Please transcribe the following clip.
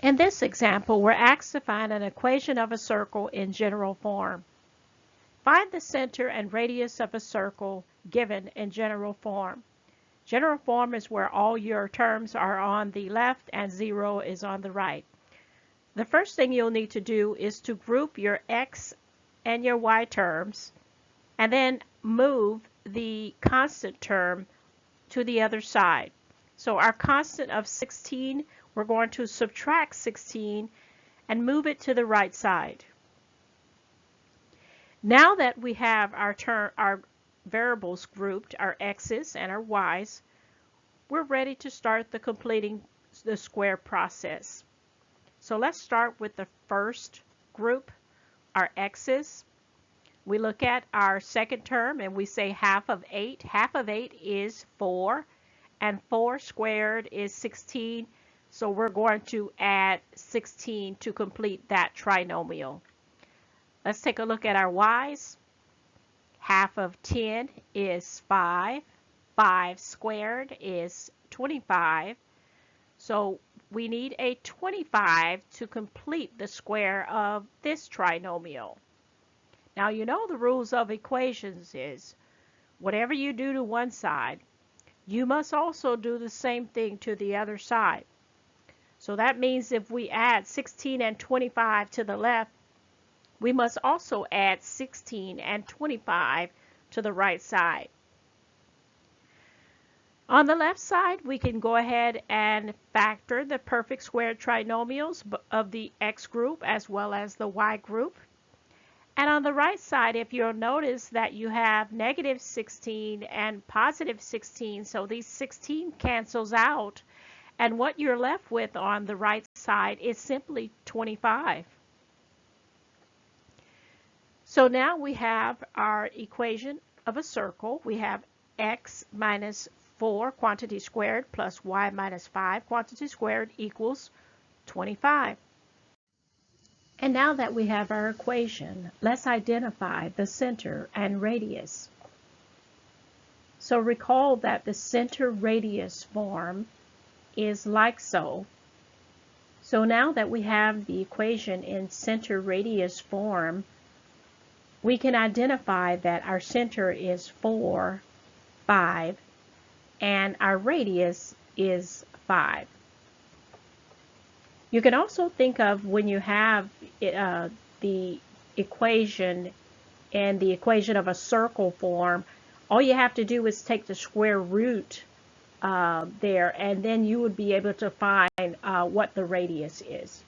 In this example, we're asked to find an equation of a circle in general form. Find the center and radius of a circle given in general form. General form is where all your terms are on the left and 0 is on the right. The first thing you'll need to do is to group your x and your y terms and then move the constant term to the other side. So our constant of 16, we're going to subtract 16 and move it to the right side. Now that we have our variables grouped, our x's and our y's, we're ready to start completing the square process. So let's start with the first group, our x's. We look at our second term and we say half of 8. Half of 8 is 4, and 4 squared is 16. So we're going to add 16 to complete that trinomial. Let's take a look at our y's. Half of 10 is 5. 5 squared is 25. So we need a 25 to complete the square of this trinomial. Now you know the rules of equations is whatever you do to one side, you must also do the same thing to the other side. So that means if we add 16 and 25 to the left, we must also add 16 and 25 to the right side. On the left side, we can go ahead and factor the perfect square trinomials of the x group as well as the y group. And on the right side, if you'll notice that you have negative 16 and positive 16, so these 16 cancels out, and what you're left with on the right side is simply 25. So now we have our equation of a circle. We have x minus 4 quantity squared plus y minus 5 quantity squared equals 25. And now that we have our equation, let's identify the center and radius. So recall that the center radius form is like so. So now that we have the equation in center radius form, we can identify that our center is 4, 5, and our radius is 5. You can also think of when you have the equation and the equation of a circle form, all you have to do is take the square root there, and then you would be able to find what the radius is.